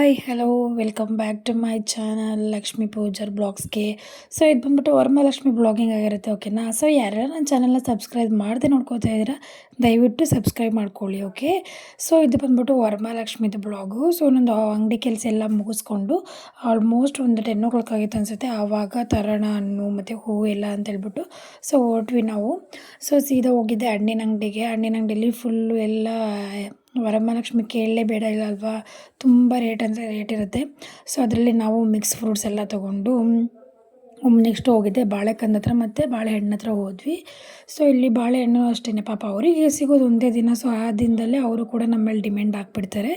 Hi hello welcome back to my channel Lakshmi Pujar ಬ್ಲಾಗ್ಸ್ಗೆ. So ಇದು ಬಂದ್ಬಿಟ್ಟು ವರಮಹಾಲಕ್ಷ್ಮಿ ಬ್ಲಾಗಿಂಗ್ ಆಗಿರುತ್ತೆ, ಓಕೆನಾ. ಸೊ ಯಾರ್ಯಾರು ನನ್ನ ಚಾನಲ್ನ ಸಬ್ಸ್ಕ್ರೈಬ್ ಮಾಡದೆ ನೋಡ್ಕೋತಾ ಇದ್ದೀರಾ, ದಯವಿಟ್ಟು ಸಬ್ಸ್ಕ್ರೈಬ್ ಮಾಡ್ಕೊಳ್ಳಿ, ಓಕೆ. ಸೊ ಇದು ಬಂದ್ಬಿಟ್ಟು ವರಮಹಾಲಕ್ಷ್ಮಿದು ಬ್ಲಾಗು. ಸೊ ನಂದು ಅಂಗಡಿ ಕೆಲಸ ಎಲ್ಲ ಮುಗಿಸ್ಕೊಂಡು ಆಲ್ಮೋಸ್ಟ್ ಒಂದು 10 o'clock ಆಗಿತ್ತು ಅನಿಸುತ್ತೆ. ಆವಾಗ ತರೋಣ ಹಣ್ಣು ಮತ್ತು ಹೂವು ಎಲ್ಲ ಅಂತೇಳ್ಬಿಟ್ಟು ಸೊ ಹೊರಟ್ವಿ ನಾವು. ಸೊ ಸೀದಾ ಹೋಗಿದ್ದೆ ಹಣ್ಣಿನ ಅಂಗಡಿಗೆ. ಹಣ್ಣಿನ ಅಂಗಡಿಯಲ್ಲಿ ಫುಲ್ಲು ಎಲ್ಲ ವರಮಹಾಲಕ್ಷ್ಮಿ ಕೇಳಲೇಬೇಡ ಇಲ್ಲ ಅಲ್ವಾ, ತುಂಬ ರೇಟ್ ಅಂದರೆ ರೇಟ್ ಇರುತ್ತೆ. ಸೊ ಅದರಲ್ಲಿ ನಾವು ಮಿಕ್ಸ್ ಫ್ರೂಟ್ಸ್ ಎಲ್ಲ ತೊಗೊಂಡು ನೆಕ್ಸ್ಟ್ ಹೋಗಿದ್ದೆ ಬಾಳೆಕಂದ ಹತ್ರ ಮತ್ತು ಬಾಳೆಹಣ್ಣು ಹತ್ರ ಹೋದ್ವಿ. ಸೊ ಇಲ್ಲಿ ಬಾಳೆಹಣ್ಣು ಅಷ್ಟೇ, ಪಾಪ ಅವರಿಗೆ ಸಿಗೋದು ಒಂದೇ ದಿನ. ಸೊ ಆ ದಿನದಲ್ಲೇ ಅವರು ಕೂಡ ನಮ್ಮ ಮೇಲೆ ಡಿಮ್ಯಾಂಡ್ ಹಾಕ್ಬಿಡ್ತಾರೆ.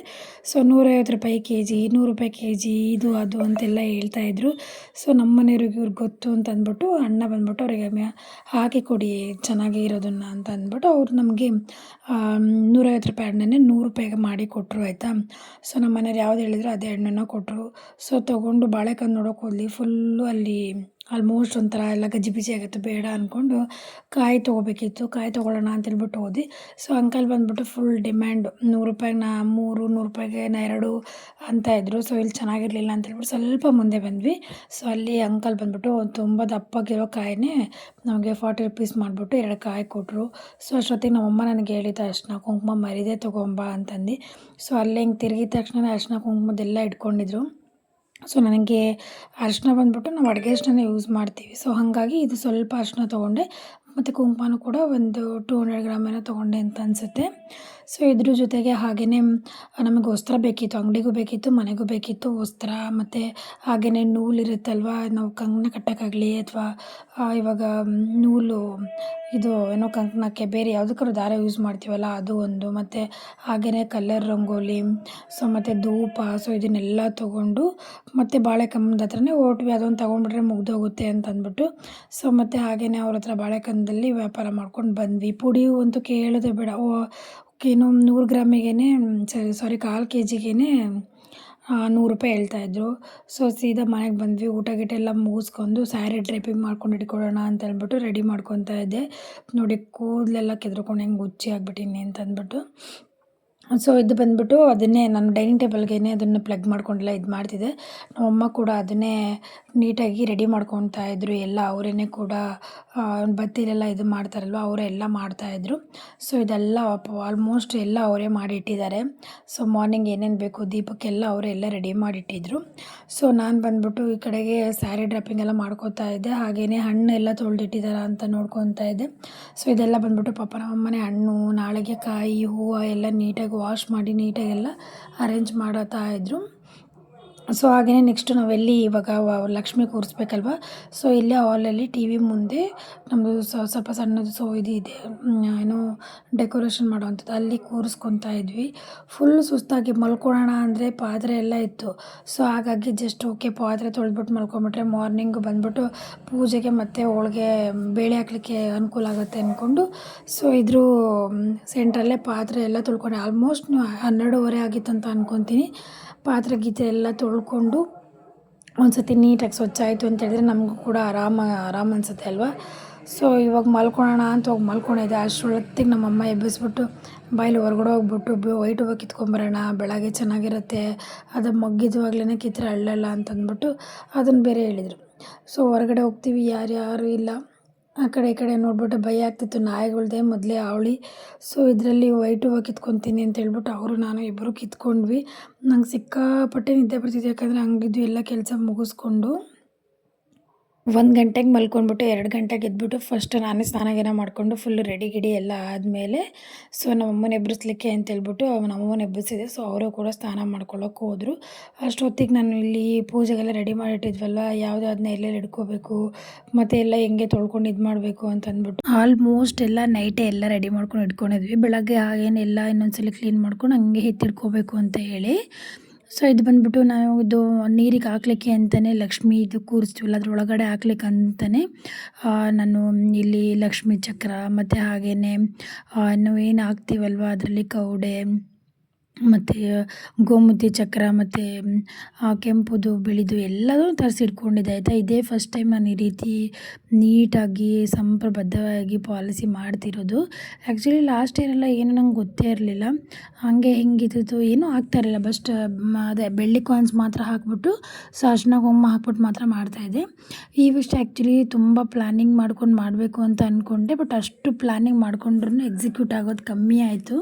ಸೊ 150 ರೂಪಾಯಿ kg, 100 ರೂಪಾಯಿ kg, ಇದು ಅದು ಅಂತೆಲ್ಲ ಹೇಳ್ತಾಯಿದ್ರು. ಸೊ ನಮ್ಮ ಮನೆಯವ್ರಿಗೆ ಇವ್ರಿಗೆ ಗೊತ್ತು ಅಂತ ಅಂದ್ಬಿಟ್ಟು ಅಣ್ಣ ಬಂದ್ಬಿಟ್ಟು ಅವರಿಗೆ ಹಾಕಿ ಕೊಡಿ ಚೆನ್ನಾಗಿ ಇರೋದನ್ನು ಅಂತ ಅಂದ್ಬಿಟ್ಟು ಅವ್ರು ನಮಗೆ 150 ರೂಪಾಯಿ ಹಣ್ಣನ್ನೇ 100 ರೂಪಾಯಿಗೆ ಮಾಡಿ ಕೊಟ್ಟರು, ಆಯಿತಾ. ಸೊ ನಮ್ಮ ಮನೆಯವ್ರು ಯಾವ್ದು ಹೇಳಿದ್ರು ಅದೇ ಹಣ್ಣನ್ನು ಕೊಟ್ಟರು. ಸೊ ತೊಗೊಂಡು ಬಾಳೆಕಂದು ನೋಡೋಕೆ ಹೋದ್ವಿ. ಫುಲ್ಲು ಅಲ್ಲಿ ಆಲ್ಮೋಸ್ಟ್ ಒಂಥರ ಎಲ್ಲ ಗಜಿ ಬಿಜಿ ಆಗಿತ್ತು, ಬೇಡ ಅಂದ್ಕೊಂಡು ಕಾಯಿ ತೊಗೋಬೇಕಿತ್ತು. ಕಾಯಿ ತೊಗೊಳ್ಳೋಣ ಅಂತೇಳ್ಬಿಟ್ಟು ಹೋದ್ವಿ. ಸೊ ಅಂಕಲ್ ಬಂದ್ಬಿಟ್ಟು ಫುಲ್ ಡಿಮ್ಯಾಂಡು, 100 ರೂಪಾಯಿಗೆ 3, 100 ರೂಪಾಯಿಗೆ 2 ಅಂತ ಇದ್ದರು. ಸೊ ಇಲ್ಲಿ ಚೆನ್ನಾಗಿರಲಿಲ್ಲ ಅಂತೇಳ್ಬಿಟ್ಟು ಸ್ವಲ್ಪ ಮುಂದೆ ಬಂದ್ವಿ. ಸೊ ಅಲ್ಲಿ ಅಂಕಲ್ ಬಂದ್ಬಿಟ್ಟು ತುಂಬ ದಪ್ಪಗಿರೋ ಕಾಯಿನೇ ನಮಗೆ 40 rupees ಮಾಡಿಬಿಟ್ಟು 2 ಕಾಯಿ ಕೊಟ್ಟರು. ಸೊ ಅಷ್ಟೊತ್ತಿಗೆ ನಮ್ಮಮ್ಮ ನನಗೆ ಹೇಳಿದ ಅರಿಶಿನ ಕುಂಕುಮ ಮರಿದೇ ತೊಗೊಂಬ ಅಂತಂದು. ಸೊ ಅಲ್ಲೇ ಹಿಂಗೆ ತಿರುಗಿದ ತಕ್ಷಣ ಅರಿಶಿನ ಕುಂಕುಮದೆಲ್ಲ ಇಟ್ಕೊಂಡಿದ್ರು. ಸೊ ನನಗೆ ಅರಿಶಿನ ಬಂದ್ಬಿಟ್ಟು ನಾವು ಅಡುಗೆ ಅರಿಶಿನ ಯೂಸ್ ಮಾಡ್ತೀವಿ. ಸೊ ಹಾಗಾಗಿ ಇದು ಸ್ವಲ್ಪ ಅರಿಶಿನ ತೊಗೊಂಡೆ ಮತ್ತು ಕುಂಕುಮನೂ ಕೂಡ ಒಂದು 200 ಗ್ರಾಮ್ ಏನೋ ತೊಗೊಂಡೆ ಅಂತ ಅನಿಸುತ್ತೆ. ಸೊ ಇದ್ರ ಜೊತೆಗೆ ಹಾಗೆಯೇ ನಮಗೆ ವಸ್ತ್ರ ಬೇಕಿತ್ತು, ಅಂಗಡಿಗೂ ಬೇಕಿತ್ತು, ಮನೆಗೂ ಬೇಕಿತ್ತು ವಸ್ತ್ರ. ಮತ್ತು ಹಾಗೆಯೇ ನೂಲಿರುತ್ತಲ್ವ, ನಾವು ಕಂಕಣ ಕಟ್ಟೋಕ್ಕಾಗಲಿ ಅಥವಾ ಇವಾಗ ನೂಲು ಇದು ಏನೋ ಕಂಕಣಕ್ಕೆ ಬೇರೆ ಯಾವುದಕ್ಕಾದ್ರೂ ದಾರ ಯೂಸ್ ಮಾಡ್ತೀವಲ್ಲ ಅದು ಒಂದು. ಮತ್ತು ಹಾಗೆಯೇ ಕಲರ್ ರಂಗೋಲಿ, ಸೊ ಮತ್ತು ಧೂಪ. ಸೊ ಇದನ್ನೆಲ್ಲ ತೊಗೊಂಡು ಮತ್ತು ಬಾಳೆಕಂಬದ ಹತ್ರನೇ ಹೊರಟ್ವಿ. ಅದೊಂದು ತೊಗೊಂಡ್ಬಿಟ್ರೆ ಮುಗ್ದೋಗುತ್ತೆ ಅಂತ ಅಂದ್ಬಿಟ್ಟು. ಸೊ ಮತ್ತು ಹಾಗೆಯೇ ಅವ್ರ ಹತ್ರ ಬಾಳೆಕಂದಲ್ಲಿ ವ್ಯಾಪಾರ ಮಾಡ್ಕೊಂಡು ಬಂದ್ವಿ. ಪುಡಿ ಅಂತೂ ಕೇಳೋದೇ ಬೇಡ, ಏನೋ 100 ಗ್ರಾಮಿಗೆ ಸಾರಿ 1/4 kgಗೆ 100 ರೂಪಾಯಿ ಹೇಳ್ತಾಯಿದ್ರು. ಸೊ ಸೀದಾ ಮನೆಗೆ ಬಂದ್ವಿ. ಊಟ ಗೀಟ ಎಲ್ಲ ಮುಗಿಸ್ಕೊಂಡು ಸ್ಯಾರಿ ಡ್ರೈಪಿಂಗ್ ಮಾಡ್ಕೊಂಡು ಇಟ್ಕೊಳ್ಳೋಣ ಅಂತ ಅಂದ್ಬಿಟ್ಟು ರೆಡಿ ಮಾಡ್ಕೊತಾ ಇದ್ದೆ. ನೋಡಿ ಕೂದಲೆಲ್ಲ ಕೆದ್ರಕೊಂಡು ಹೆಂಗೆ ಹುಚ್ಚಿ ಆಗ್ಬಿಟ್ಟಿನಿ ಅಂತ ಅಂದ್ಬಿಟ್ಟು. ಸೊ ಇದು ಬಂದ್ಬಿಟ್ಟು ಅದನ್ನೇ ನಾನು ಡೈನಿಂಗ್ ಟೇಬಲ್ಗೆ ಅದನ್ನು ಪ್ಲಗ್ ಮಾಡ್ಕೊಂಡೆಲ್ಲ ಇದು ಮಾಡ್ತಿದ್ದೆ. ನಮ್ಮಮ್ಮ ಕೂಡ ಅದನ್ನೇ ನೀಟಾಗಿ ರೆಡಿ ಮಾಡ್ಕೊತಾ ಇದ್ರು ಎಲ್ಲ. ಅವರೇ ಕೂಡ ಬತ್ತಿಲೆಲ್ಲ ಇದು ಮಾಡ್ತಾರಲ್ವ, ಅವರೇ ಎಲ್ಲ ಮಾಡ್ತಾಯಿದ್ರು. ಸೊ ಇದೆಲ್ಲ ಆಲ್ಮೋಸ್ಟ್ ಎಲ್ಲ ಅವರೇ ಮಾಡಿ ಇಟ್ಟಿದ್ದಾರೆ. ಸೊ ಮಾರ್ನಿಂಗ್ ಏನೇನು ಬೇಕು ದೀಪಕ್ಕೆಲ್ಲ ಅವರೇ ಎಲ್ಲ ರೆಡಿ ಮಾಡಿಟ್ಟಿದ್ರು. ಸೊ ನಾನು ಬಂದ್ಬಿಟ್ಟು ಈ ಕಡೆಗೆ ಸ್ಯಾರಿ ಡ್ರಾಪಿಂಗ್ ಎಲ್ಲ ಮಾಡ್ಕೋತಾ ಇದ್ದೆ. ಹಾಗೆಯೇ ಹಣ್ಣು ಎಲ್ಲ ತೊಳೆದಿಟ್ಟಿದ್ದಾರ ಅಂತ ನೋಡ್ಕೊತಾ ಇದ್ದೆ. ಸೊ ಇದೆಲ್ಲ ಬಂದ್ಬಿಟ್ಟು ಪಾಪ ನಮ್ಮಮ್ಮನೆ ಹಣ್ಣು, ನಾಳೆಗೆ ಕಾಯಿ, ಹೂವು ಎಲ್ಲ ನೀಟಾಗಿ ವಾಶ್ ಮಾಡಿ ನೀಟಾಗೆಲ್ಲ ಅರೇಂಜ್ ಮಾಡತ್ತಾ ಇದ್ದರು. ಸೊ ಹಾಗೆಯೇ ನೆಕ್ಸ್ಟು ನಾವೆಲ್ಲಿ ಇವಾಗ ಲಕ್ಷ್ಮಿ ಕೂರಿಸ್ಬೇಕಲ್ವ. ಸೊ ಇಲ್ಲೇ ಹಾಲಲ್ಲಿ ಟಿ ವಿ ಮುಂದೆ ನಮ್ಮದು ಸ್ವಲ್ಪ ಸಣ್ಣದು ಸೊ ಇದು ಇದೆ, ಏನೋ ಡೆಕೋರೇಷನ್ ಮಾಡೋವಂಥದ್ದು, ಅಲ್ಲಿ ಕೂರಿಸ್ಕೊತಾ ಇದ್ವಿ. ಫುಲ್ ಸುಸ್ತಾಗಿ ಮಲ್ಕೊಳ್ಳೋಣ ಅಂದರೆ ಪಾತ್ರೆ ಎಲ್ಲ ಇತ್ತು. ಸೊ ಹಾಗಾಗಿ ಜಸ್ಟ್ ಓಕೆ ಪಾತ್ರೆ ತೊಳೆದ್ಬಿಟ್ಟು ಮಲ್ಕೊಂಬಿಟ್ರೆ ಮಾರ್ನಿಂಗು ಬಂದ್ಬಿಟ್ಟು ಪೂಜೆಗೆ ಮತ್ತು ಹೋಳಿಗೆ ಬೇಳೆ ಹಾಕ್ಲಿಕ್ಕೆ ಅನುಕೂಲ ಆಗುತ್ತೆ ಅಂದ್ಕೊಂಡು ಸೊ ಇದ್ರ ಸೆಂಟ್ರಲ್ಲೇ ಪಾತ್ರೆ ಎಲ್ಲ ತೊಳ್ಕೊಂಡೆ. ಆಲ್ಮೋಸ್ಟ್ 12:30 ಆಗಿತ್ತು ಅಂತ ಅಂದ್ಕೊತೀನಿ. ಪಾತ್ರೆ ಗೀತ್ರೆ ಎಲ್ಲ ತೊಳ್ಕೊಂಡು ಒಂದು ಸತಿ ನೀಟಾಗಿ ಸ್ವಚ್ಛ ಆಯಿತು ಅಂತ ಹೇಳಿದ್ರೆ ನಮಗೂ ಕೂಡ ಆರಾಮ ಅನಿಸುತ್ತೆ ಅಲ್ವಾ. ಸೊ ಇವಾಗ ಮಲ್ಕೊಳ್ಳೋಣ ಅಂತ ಹೋಗಿ ಮಲ್ಕೊಂಡಿದ್ದೆ. ಅಷ್ಟರೊತ್ತಿಗೆ ನಮ್ಮಮ್ಮ ಎಬ್ಬಿಸ್ಬಿಟ್ಟು ಬಾಯಲ್ಲಿ ಹೊರಗಡೆ ಹೋಗ್ಬಿಟ್ಟು ವೈಟ್ ಹೂವು ಕಿತ್ಕೊಂಬರೋಣ, ಬೆಳಗ್ಗೆ ಚೆನ್ನಾಗಿರುತ್ತೆ, ಅದು ಮಗ್ಗಿದುವಾಗ್ಲೇ ಕಿತ್ತರೆ ಅಳ್ಳಲ್ಲ ಅಂತಂದ್ಬಿಟ್ಟು ಅದನ್ನು ಬೇರೆ ಹೇಳಿದರು. ಸೊ ಹೊರಗಡೆ ಹೋಗ್ತೀವಿ, ಯಾರ್ಯಾರು ಇಲ್ಲ. ಆ ಕಡೆ ಈ ಕಡೆ ನೋಡ್ಬಿಟ್ಟು ಭಯ ಆಗ್ತಿತ್ತು, ನಾಯಿಗಳ್ದೆ ಮೊದಲೇ ಅವಳಿ. ಸೊ ಇದರಲ್ಲಿ ವೈಟ್ ಹೂವು ಕಿತ್ಕೊತೀನಿ ಅಂತ ಹೇಳ್ಬಿಟ್ಟು ಅವರು ನಾನು ಇಬ್ಬರು ಕಿತ್ಕೊಂಡ್ವಿ. ನಂಗೆ ಸಿಕ್ಕಾಪಟ್ಟೆ ನಿದ್ದೆ ಬರ್ತಿತ್ತು, ಯಾಕಂದರೆ ಹಂಗಿದ್ದು ಎಲ್ಲ ಕೆಲಸ ಮುಗಿಸ್ಕೊಂಡು 1 ಗಂಟೆಗೆ ಮಲ್ಕೊಂಡ್ಬಿಟ್ಟು 2 ಗಂಟೆಗೆ ಎದ್ಬಿಟ್ಟು ಫಸ್ಟ್ ನಾನೇ ಸ್ನಾನ ಗೀನ ಮಾಡಿಕೊಂಡು ಫುಲ್ ರೆಡಿ ಗಿಡಿ ಎಲ್ಲ ಆದಮೇಲೆ ಸೊ ನಮ್ಮಮ್ಮನ ಎಬ್ಬಿಸ್ಲಿಕ್ಕೆ ಅಂತೇಳ್ಬಿಟ್ಟು ನಮ್ಮಮ್ಮನ ಎಬ್ಬಿಸಿದೆ. ಸೊ ಅವರು ಕೂಡ ಸ್ನಾನ ಮಾಡ್ಕೊಳ್ಳೋಕೆ ಹೋದರು. ಅಷ್ಟೊತ್ತಿಗೆ ನಾನು ಇಲ್ಲಿ ಪೂಜೆಗೆಲ್ಲ ರೆಡಿ ಮಾಡಿಟ್ಟಿದ್ವಲ್ವ, ಯಾವುದನ್ನ ಎಲ್ಲೆಲ್ಲಿ ಇಟ್ಕೋಬೇಕು ಮತ್ತು ಎಲ್ಲ ಹೆಂಗೆ ತೊಳ್ಕೊಂಡು ಇದು ಮಾಡಬೇಕು ಅಂತಂದ್ಬಿಟ್ಟು ಆಲ್ಮೋಸ್ಟ್ ಎಲ್ಲ ನೈಟೇ ಎಲ್ಲ ರೆಡಿ ಮಾಡ್ಕೊಂಡು ಇಟ್ಕೊಂಡಿದ್ವಿ. ಬೆಳಗ್ಗೆ ಹಾಗೇನೆಲ್ಲ ಇನ್ನೊಂದ್ಸಲ ಕ್ಲೀನ್ ಮಾಡ್ಕೊಂಡು ಹಂಗೆ ಎತ್ತಿಟ್ಕೋಬೇಕು ಅಂತ ಹೇಳಿ. ಸೊ ಇದು ಬಂದ್ಬಿಟ್ಟು ನಾವು ಇದು ನೀರಿಗೆ ಹಾಕ್ಲಿಕ್ಕೆ ಅಂತಲೇ ಲಕ್ಷ್ಮಿ ಇದು ಕೂರಿಸ್ತೀವಲ್ಲ ಅದ್ರೊಳಗಡೆ ಹಾಕ್ಲಿಕ್ಕೆ ಅಂತಲೇ ನಾನು ಇಲ್ಲಿ ಲಕ್ಷ್ಮಿ ಚಕ್ರ ಮತ್ತು ಹಾಗೆಯೇ ನಾವು ಏನು ಹಾಕ್ತೀವಲ್ವ ಅದರಲ್ಲಿ ಕೌಡೆ ಮತ್ತು ಗೋಮತಿ ಚಕ್ರ ಮತ್ತು ಕೆಂಪುದು ಬಿಳಿದು ಎಲ್ಲದೂ ತರಿಸಿಟ್ಕೊಂಡಿದ್ದೆ ಆಯಿತಾ. ಇದೇ ಫಸ್ಟ್ ಟೈಮ್ ನಾನು ಈ ರೀತಿ ನೀಟಾಗಿ ಸಂಪ್ರಬದ್ಧವಾಗಿ ಪಾಲಿಸಿ ಮಾಡ್ತಿರೋದು. ಆ್ಯಕ್ಚುಲಿ ಲಾಸ್ಟ್ ಇಯರೆಲ್ಲ ಏನು ನಂಗೆ ಗೊತ್ತೇ ಇರಲಿಲ್ಲ, ಹಾಗೆ ಹಿಂಗಿದ್ದು ಏನೂ ಆಗ್ತಾಯಿರಲಿಲ್ಲ. ಅದೇ ಬೆಳ್ಳಿ ಕಾಯಿನ್ಸ್ ಮಾತ್ರ ಹಾಕ್ಬಿಟ್ಟು ಅರಿಶಿನ ಕುಂಕುಮ ಹಾಕ್ಬಿಟ್ಟು ಮಾತ್ರ ಮಾಡ್ತಾಯಿದ್ದೆ. ಈ ವರ್ಷ ಆ್ಯಕ್ಚುಲಿ ತುಂಬ ಪ್ಲ್ಯಾನಿಂಗ್ ಮಾಡ್ಕೊಂಡು ಮಾಡಬೇಕು ಅಂತ ಅಂದ್ಕೊಂಡೆ, ಬಟ್ ಅಷ್ಟು ಪ್ಲ್ಯಾನಿಂಗ್ ಮಾಡ್ಕೊಂಡ್ರೂ ಎಕ್ಸಿಕ್ಯೂಟ್ ಆಗೋದು ಕಮ್ಮಿ ಆಯಿತು.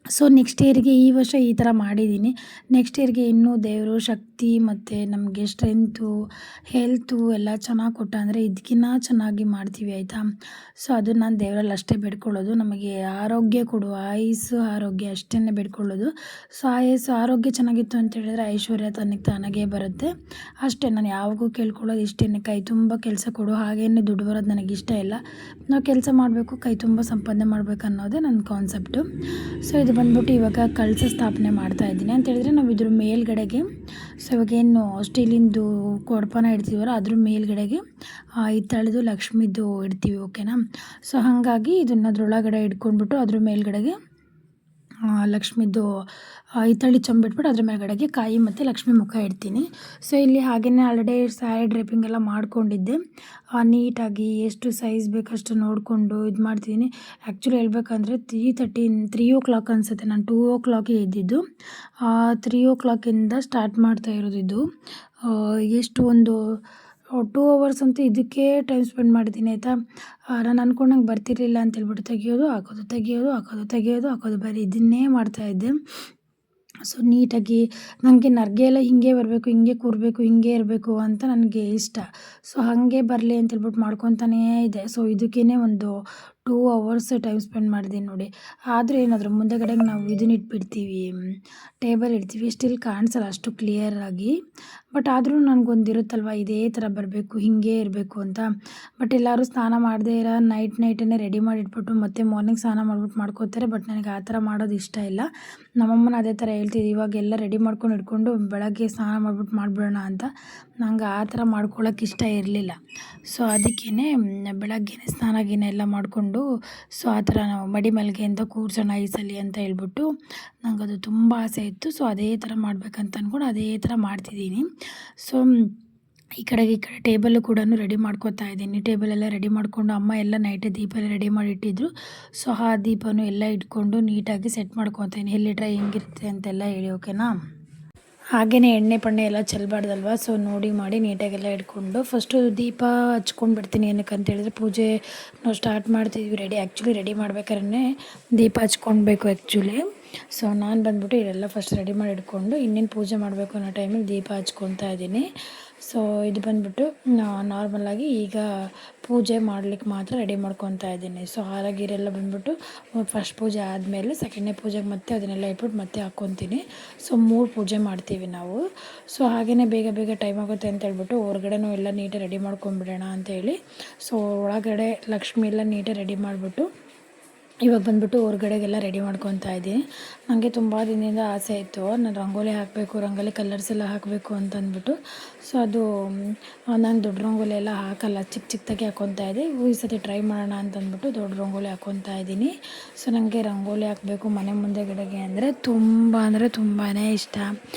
ಸೊ ನೆಕ್ಸ್ಟ್ ಇಯರ್ಗೆ ಈ ವರ್ಷ ಈ ಥರ ಮಾಡಿದ್ದೀನಿ. ನೆಕ್ಸ್ಟ್ ಇಯರ್ಗೆ ಇನ್ನೂ ದೇವರು ಶಕ್ತಿ ಮತ್ತು ನಮಗೆ ಸ್ಟ್ರೆಂತು, ಹೆಲ್ತು ಎಲ್ಲ ಚೆನ್ನಾಗಿ ಕೊಟ್ಟ ಅಂದರೆ ಇದಕ್ಕಿಂತ ಚೆನ್ನಾಗಿ ಮಾಡ್ತೀವಿ ಆಯಿತಾ. ಸೊ ಅದು ನಾನು ದೇವರಲ್ಲಿ ಅಷ್ಟೇ ಬೇಡ್ಕೊಳ್ಳೋದು, ನಮಗೆ ಆರೋಗ್ಯ ಕೊಡು, ಆಯುಸ್ಸು ಆರೋಗ್ಯ ಅಷ್ಟೇ ಬೇಡ್ಕೊಳ್ಳೋದು. ಸೊ ಆರೋಗ್ಯ ಚೆನ್ನಾಗಿತ್ತು ಅಂತ ಹೇಳಿದ್ರೆ ಐಶ್ವರ್ಯ ತನಗೆ ತಾನಾಗೇ ಬರುತ್ತೆ. ಅಷ್ಟೇ ನಾನು ಯಾವಾಗೂ ಕೇಳ್ಕೊಳ್ಳೋದು ಇಷ್ಟೇ, ಕೈ ತುಂಬ ಕೆಲಸ ಕೊಡು. ಹಾಗೇನೆ ದುಡ್ಡು ಬರೋದು ನನಗಿಷ್ಟ ಇಲ್ಲ. ನಾವು ಕೆಲಸ ಮಾಡಬೇಕು, ಕೈ ತುಂಬ ಸಂಪಾದನೆ ಮಾಡಬೇಕು ಅನ್ನೋದೇ ನನ್ನ ಕಾನ್ಸೆಪ್ಟು. ಸೊ ಇದು ಬಂದ್ಬಿಟ್ಟು ಇವಾಗ ಕಳಸ ಸ್ಥಾಪನೆ ಮಾಡ್ತಾಯಿದ್ದೀನಿ ಅಂತ ಹೇಳಿದ್ರೆ, ನಾವು ಇದ್ರ ಮೇಲ್ಗಡೆಗೆ ಸೊ ಇವಾಗೇನು ಸ್ಟೀಲಿಂದು ಕೊಡಪಾನ ಇಡ್ತೀವಲ್ಲ ಅದ್ರ ಮೇಲ್ಗಡೆಗೆ ಹಿತ್ತಳೆದು ಲಕ್ಷ್ಮಿದು ಇಡ್ತೀವಿ, ಓಕೆನಾ. ಸೊ ಹಾಗಾಗಿ ಇದನ್ನು ಅದ್ರೊಳಗಡೆ ಇಟ್ಕೊಂಡ್ಬಿಟ್ಟು ಅದ್ರ ಮೇಲ್ಗಡೆಗೆ ಲಕ್ಷ್ಮಿದು ಹಿತ್ತಳಿ ಚೊಂಬಿಟ್ಬಿಟ್ಟು ಅದ್ರ ಮೇಲ್ಗಡೆಗೆ ಕಾಯಿ ಮತ್ತು ಲಕ್ಷ್ಮಿ ಮುಖ ಇಡ್ತೀನಿ. ಸೊ ಇಲ್ಲಿ ಹಾಗೆಯೇ ಆಲ್ರೆಡಿ ಸ್ಯಾರಿ ಡ್ರೇಪಿಂಗ್ ಎಲ್ಲ ಮಾಡ್ಕೊಂಡಿದ್ದೆ. ನೀಟಾಗಿ ಎಷ್ಟು ಸೈಜ್ ಬೇಕಷ್ಟು ನೋಡಿಕೊಂಡು ಇದು ಮಾಡ್ತಿದ್ದೀನಿ. ಆ್ಯಕ್ಚುಲಿ ಹೇಳ್ಬೇಕಂದ್ರೆ 3:30 ಅನಿಸುತ್ತೆ, ನಾನು 2 ಎದ್ದಿದ್ದು. 3 ಸ್ಟಾರ್ಟ್ ಮಾಡ್ತಾ ಇರೋದು ಇದು. ಎಷ್ಟು ಒಂದು 2 ಅವರ್ಸ್ ಅಂತೂ ಇದಕ್ಕೆ ಟೈಮ್ ಸ್ಪೆಂಡ್ ಮಾಡಿದ್ದೀನಿ ಆಯಿತಾ. ನಾನು ಅಂದ್ಕೊಂಡಂಗೆ ಬರ್ತಿರ್ಲಿಲ್ಲ ಅಂತೇಳ್ಬಿಟ್ಟು ತೆಗಿಯೋದು ಹಾಕೋದು, ತೆಗಿಯೋದು ಹಾಕೋದು, ತೆಗಿಯೋದು ಹಾಕೋದು, ಬರೀ ಇದನ್ನೇ ಮಾಡ್ತಾಯಿದ್ದೆ. ಸೊ ನೀಟಾಗಿ ನನಗೆ ನರ್ಗೆ ಎಲ್ಲ ಹಿಂಗೆ ಬರಬೇಕು, ಹಿಂಗೆ ಕೂರಬೇಕು, ಹಿಂಗೆ ಇರಬೇಕು ಅಂತ ನನಗೆ ಇಷ್ಟ. ಸೊ ಹಾಗೆ ಬರಲಿ ಅಂತೇಳ್ಬಿಟ್ಟು ಮಾಡ್ಕೊತಾನೇ ಇದೆ. ಸೊ ಇದಕ್ಕೇ ಒಂದು 2 ಅವರ್ಸ್ ಟೈಮ್ ಸ್ಪೆಂಡ್ ಮಾಡಿದ್ದೀನಿ ನೋಡಿ. ಆದರೆ ಏನಾದರೂ ಮುಂದೆಗಡೆಗೆ ನಾವು ಇದನ್ನ ಇಟ್ಬಿಡ್ತೀವಿ, ಟೇಬಲ್ ಇಡ್ತೀವಿ, ಸ್ಟಿಲ್ ಕಾಣಿಸಲ್ಲ ಅಷ್ಟು ಕ್ಲಿಯರಾಗಿ. ಬಟ್ ಆದರೂ ನನಗೊಂದಿರುತ್ತಲ್ವ ಇದೇ ಥರ ಬರಬೇಕು, ಹಿಂಗೆ ಇರಬೇಕು ಅಂತ. ಬಟ್ ಎಲ್ಲರೂ ಸ್ನಾನ ಮಾಡದೇ ಇರೋ ನೈಟನ್ನೇ ರೆಡಿ ಮಾಡಿ ಇಟ್ಬಿಟ್ಟು ಮತ್ತೆ ಮಾರ್ನಿಂಗ್ ಸ್ನಾನ ಮಾಡ್ಬಿಟ್ಟು ಮಾಡ್ಕೋತಾರೆ. ಬಟ್ ನನಗೆ ಆ ಥರ ಮಾಡೋದು ಇಷ್ಟ ಇಲ್ಲ. ನಮ್ಮಮ್ಮನ ಅದೇ ಥರ ಹೇಳ್ತಿದ್ದೆ, ಇವಾಗೆಲ್ಲ ರೆಡಿ ಮಾಡ್ಕೊಂಡು ಇಟ್ಕೊಂಡು ಬೆಳಗ್ಗೆ ಸ್ನಾನ ಮಾಡ್ಬಿಟ್ಟು ಮಾಡಿಬಿಡೋಣ ಅಂತ. ನಂಗೆ ಆ ಥರ ಮಾಡ್ಕೊಳ್ಳೋಕೆ ಇಷ್ಟ ಇರಲಿಲ್ಲ. ಸೊ ಅದಕ್ಕೇ ಬೆಳಗ್ಗೆನೇ ಸ್ನಾನ ಗೀನ ಎಲ್ಲ ಮಾಡಿಕೊಂಡು ಸೊ ಆ ಥರ ನಾವು ಮಡಿ ಮಲ್ಗೆಯಿಂದ ಕೂರ್ಸೋಣ ಈ ಸಲ ಅಂತ ಹೇಳ್ಬಿಟ್ಟು ನನಗದು ತುಂಬ ಆಸೆ ಇತ್ತು. ಸೊ ಅದೇ ಥರ ಮಾಡಬೇಕಂತ ಅಂದ್ಕೊಂಡು ಅದೇ ಥರ ಮಾಡ್ತಿದ್ದೀನಿ. ಸೊ ಈ ಕಡೆ ಟೇಬಲ್ಲು ಕೂಡ ರೆಡಿ ಮಾಡ್ಕೊತಾ ಇದ್ದೀನಿ. ಟೇಬಲೆಲ್ಲ ರೆಡಿ ಮಾಡಿಕೊಂಡು ಅಮ್ಮ ಎಲ್ಲ ನೈಟೇ ದೀಪ ಎಲ್ಲ ರೆಡಿ ಮಾಡಿ ಇಟ್ಟಿದ್ರು. ಸೊ ಆ ದೀಪನೂ ಎಲ್ಲ ಇಟ್ಕೊಂಡು ನೀಟಾಗಿ ಸೆಟ್ ಮಾಡ್ಕೊತೀನಿ, ಎಲ್ಲಿಟ್ರೆ ಹೆಂಗಿರುತ್ತೆ ಅಂತೆಲ್ಲ ಹೇಳಿ, ಓಕೆನಾ. ಹಾಗೆಯೇ ಎಣ್ಣೆ ಪಣ್ಣೆ ಎಲ್ಲ ಚೆಲ್ಲಬಾರ್ದಲ್ವ. ಸೊ ನೋಡಿ ಮಾಡಿ ನೀಟಾಗೆಲ್ಲ ಇಟ್ಕೊಂಡು ಫಸ್ಟು ದೀಪ ಹಚ್ಕೊಂಡು ಬಿಡ್ತೀನಿ. ಏನಕ್ಕೆ ಅಂತ ಹೇಳಿದ್ರೆ ಪೂಜೆ ನಾವು ಸ್ಟಾರ್ಟ್ ಮಾಡ್ತಿದ್ವಿ, ಆ್ಯಕ್ಚುಲಿ ರೆಡಿ ಮಾಡ್ಬೇಕಾದ್ರೆ ದೀಪ ಹಚ್ಕೊಳ್ಬೇಕು ಆ್ಯಕ್ಚುಲಿ. ಸೊ ನಾನು ಬಂದ್ಬಿಟ್ಟು ಇದೆಲ್ಲ ಫಸ್ಟ್ ರೆಡಿ ಮಾಡಿ ಇಟ್ಕೊಂಡು ಇನ್ನೇನು ಪೂಜೆ ಮಾಡಬೇಕು ಅನ್ನೋ ಟೈಮಿಗೆ ದೀಪ ಹಚ್ಕೊತಾ ಇದ್ದೀನಿ. ಸೊ ಇದು ಬಂದ್ಬಿಟ್ಟು ನಾರ್ಮಲಾಗಿ ಈಗ ಪೂಜೆ ಮಾಡಲಿಕ್ಕೆ ಮಾತ್ರ ರೆಡಿ ಮಾಡ್ಕೊತಾ ಇದ್ದೀನಿ. ಸೊ ಹಾರ ಗೀರೆಲ್ಲ ಬಂದ್ಬಿಟ್ಟು ಫಸ್ಟ್ ಪೂಜೆ ಆದಮೇಲೆ ಸೆಕೆಂಡ್ನೇ ಪೂಜೆಗೆ ಮತ್ತೆ ಅದನ್ನೆಲ್ಲ ಇಟ್ಬಿಟ್ಟು ಮತ್ತೆ ಹಾಕ್ಕೊತೀನಿ. ಸೊ 3 ಪೂಜೆ ಮಾಡ್ತೀವಿ ನಾವು. ಸೊ ಹಾಗೆಯೇ ಬೇಗ ಟೈಮ್ ಆಗುತ್ತೆ ಅಂತ ಹೇಳ್ಬಿಟ್ಟು ಹೊರಗಡೆನೂ ಎಲ್ಲ ನೀಟಾಗಿ ರೆಡಿ ಮಾಡ್ಕೊಂಬಿಡೋಣ ಅಂತೇಳಿ ಸೊ ಒಳಗಡೆ ಲಕ್ಷ್ಮಿ ಎಲ್ಲ ನೀಟಾಗಿ ರೆಡಿ ಮಾಡಿಬಿಟ್ಟು ಇವಾಗ ಬಂದ್ಬಿಟ್ಟು ಹೊರಗಡೆಗೆಲ್ಲ ರೆಡಿ ಮಾಡ್ಕೊತಾ ಇದ್ದೀನಿ. ನನಗೆ ತುಂಬ ದಿನದಿಂದ ಆಸೆ ಇತ್ತು, ನಾನು ರಂಗೋಲಿ ಹಾಕಬೇಕು, ರಂಗೋಲಿ ಕಲರ್ಸ್ ಎಲ್ಲ ಹಾಕಬೇಕು ಅಂತಂದ್ಬಿಟ್ಟು. ಸೊ ಅದು ನಾನು ದೊಡ್ಡ ರಂಗೋಲಿ ಎಲ್ಲ ಹಾಕಲ್ಲ, ಚಿಕ್ಕದಾಗಿ ಹಾಕ್ಕೊತಾ ಇದ್ದೆ. ಈ ಸತಿ ಟ್ರೈ ಮಾಡೋಣ ಅಂತಂದ್ಬಿಟ್ಟು ದೊಡ್ಡ ರಂಗೋಲಿ ಹಾಕ್ಕೊತಾ ಇದ್ದೀನಿ. ಸೊ ನನಗೆ ರಂಗೋಲಿ ಹಾಕಬೇಕು ಮನೆ ಮುಂದೆಗಡೆಗೆ ಅಂದರೆ ತುಂಬಾ ಇಷ್ಟ.